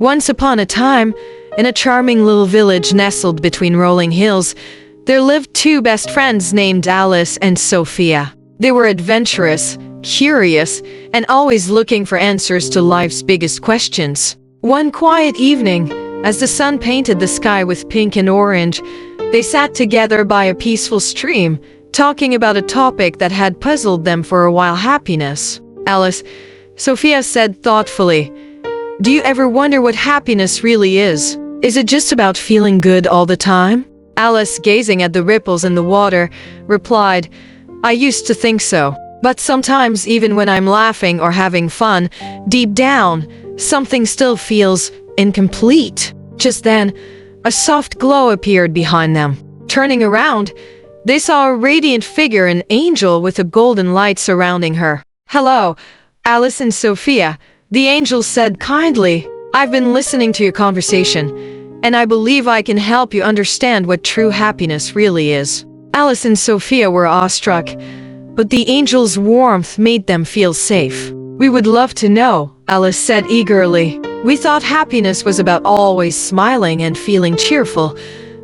Once upon a time, in a charming little village nestled between rolling hills, there lived two best friends named Alice and Sophia. They were adventurous, curious, and always looking for answers to life's biggest questions. One quiet evening, as the sun painted the sky with pink and orange, they sat together by a peaceful stream, talking about a topic that had puzzled them for a while: happiness. Alice, Sophia said thoughtfully, "Do you ever wonder what happiness really is? Is it just about feeling good all the time?" Alice, gazing at the ripples in the water, replied, "I used to think so. But sometimes, even when I'm laughing or having fun, deep down, something still feels incomplete." Just then, a soft glow appeared behind them. Turning around, they saw a radiant figure, an angel with a golden light surrounding her. "Hello, Alice and Sophia," the angel said kindly. "I've been listening to your conversation, and I believe I can help you understand what true happiness really is." Alice and Sophia were awestruck, but the angel's warmth made them feel safe. "We would love to know," Alice said eagerly. "We thought happiness was about always smiling and feeling cheerful,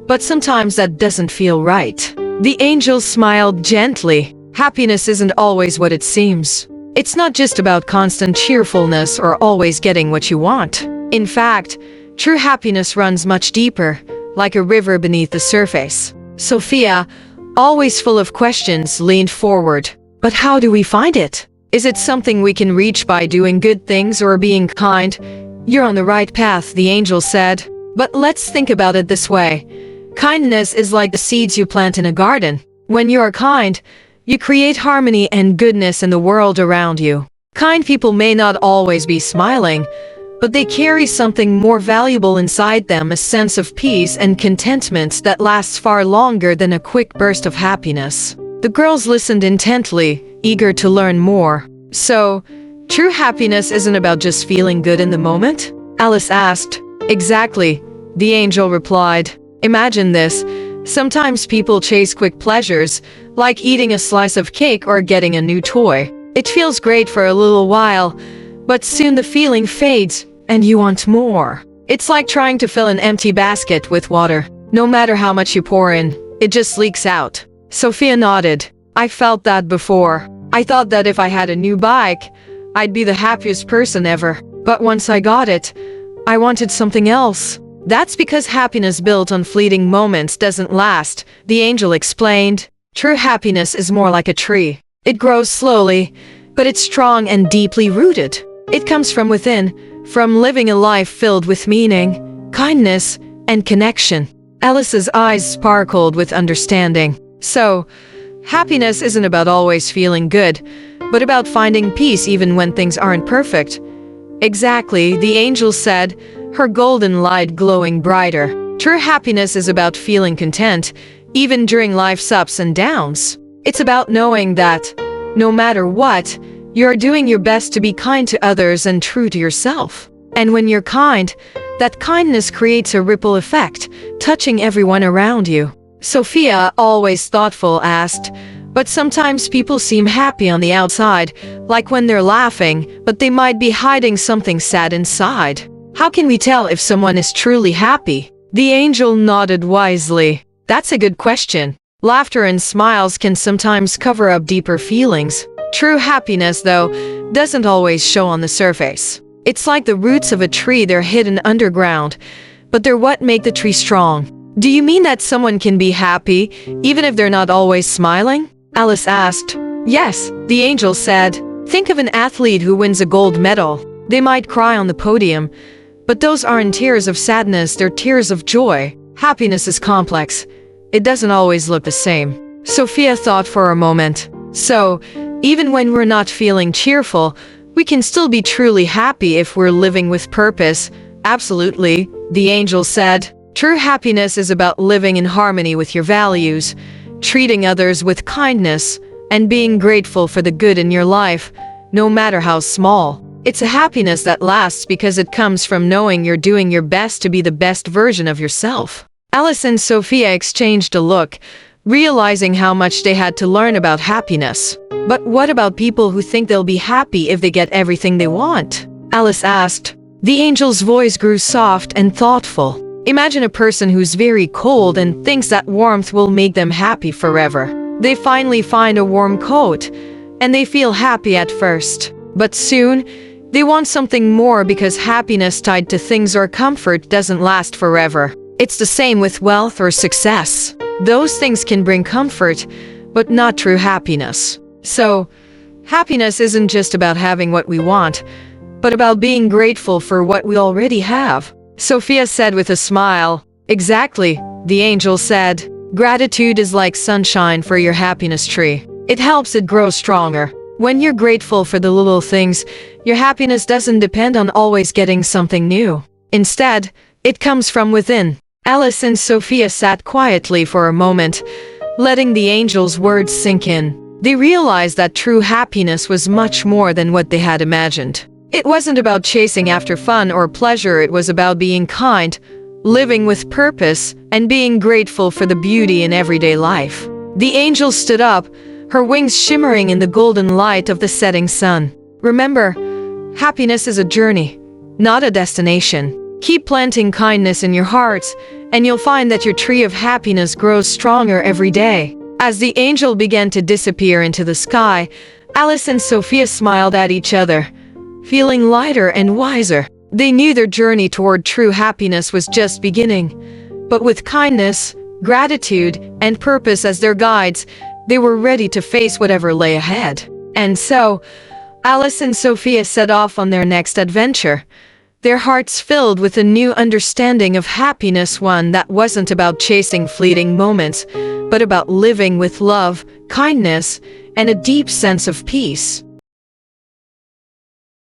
but sometimes that doesn't feel right." The angel smiled gently. "Happiness isn't always what it seems. It's not just about constant cheerfulness or always getting what you want. In fact, true happiness runs much deeper, like a river beneath the surface." Sophia, always full of questions, leaned forward. "But how do we find it? Is it something we can reach by doing good things or being kind?" "You're on the right path," the angel said. "But let's think about it this way. Kindness is like the seeds you plant in a garden. When you are kind, you create harmony and goodness in the world around you. Kind people may not always be smiling, but they carry something more valuable inside them, a sense of peace and contentment that lasts far longer than a quick burst of happiness." The girls listened intently, eager to learn more. "So, true happiness isn't about just feeling good in the moment?" Alice asked. "Exactly," the angel replied. "Imagine this. Sometimes people chase quick pleasures, like eating a slice of cake or getting a new toy. It feels great for a little while, but soon the feeling fades, and you want more. It's like trying to fill an empty basket with water. No matter how much you pour in, it just leaks out." Sophia nodded. "I felt that before. I thought that if I had a new bike, I'd be the happiest person ever. But once I got it, I wanted something else." "That's because happiness built on fleeting moments doesn't last," the angel explained. "True happiness is more like a tree. It grows slowly, but it's strong and deeply rooted. It comes from within, from living a life filled with meaning, kindness, and connection." Alice's eyes sparkled with understanding. "So, happiness isn't about always feeling good, but about finding peace even when things aren't perfect." "Exactly," the angel said, her golden light glowing brighter. "True happiness is about feeling content, even during life's ups and downs. It's about knowing that, no matter what, you're doing your best to be kind to others and true to yourself. And when you're kind, that kindness creates a ripple effect, touching everyone around you." Sophia, always thoughtful, asked, "But sometimes people seem happy on the outside, like when they're laughing, but they might be hiding something sad inside. How can we tell if someone is truly happy?" The angel nodded wisely. "That's a good question. Laughter and smiles can sometimes cover up deeper feelings. True happiness, though, doesn't always show on the surface. It's like the roots of a tree. They're hidden underground, but they're what make the tree strong." "Do you mean that someone can be happy, even if they're not always smiling?" Alice asked. "Yes," the angel said. "Think of an athlete who wins a gold medal. They might cry on the podium, but those aren't tears of sadness, they're tears of joy. Happiness is complex. It doesn't always look the same." Sophia thought for a moment. "So, even when we're not feeling cheerful, we can still be truly happy if we're living with purpose." "Absolutely," the angel said. "True happiness is about living in harmony with your values, treating others with kindness, and being grateful for the good in your life, no matter how small. It's a happiness that lasts because it comes from knowing you're doing your best to be the best version of yourself." Alice and Sophia exchanged a look, realizing how much they had to learn about happiness. "But what about people who think they'll be happy if they get everything they want?" Alice asked. The angel's voice grew soft and thoughtful. Imagine a person who's very cold and thinks that warmth will make them happy forever. They finally find a warm coat, and they feel happy at first. But soon, they want something more because happiness tied to things or comfort doesn't last forever. It's the same with wealth or success. Those things can bring comfort, but not true happiness. So, happiness isn't just about having what we want, but about being grateful for what we already have. Sophia said with a smile. Exactly, the angel said. Gratitude is like sunshine for your happiness tree. It helps it grow stronger. When you're grateful for the little things, your happiness doesn't depend on always getting something new. Instead, it comes from within. Alice and Sophia sat quietly for a moment, letting the angel's words sink in. They realized that true happiness was much more than what they had imagined. It wasn't about chasing after fun or pleasure, it was about being kind, living with purpose, and being grateful for the beauty in everyday life. The angel stood up, her wings shimmering in the golden light of the setting sun. Remember, happiness is a journey, not a destination. Keep planting kindness in your hearts, and you'll find that your tree of happiness grows stronger every day. As the angel began to disappear into the sky, Alice and Sophia smiled at each other, feeling lighter and wiser. They knew their journey toward true happiness was just beginning. But with kindness, gratitude, and purpose as their guides, they were ready to face whatever lay ahead. And so, Alice and Sophia set off on their next adventure, their hearts filled with a new understanding of happiness, one that wasn't about chasing fleeting moments, but about living with love, kindness, and a deep sense of peace.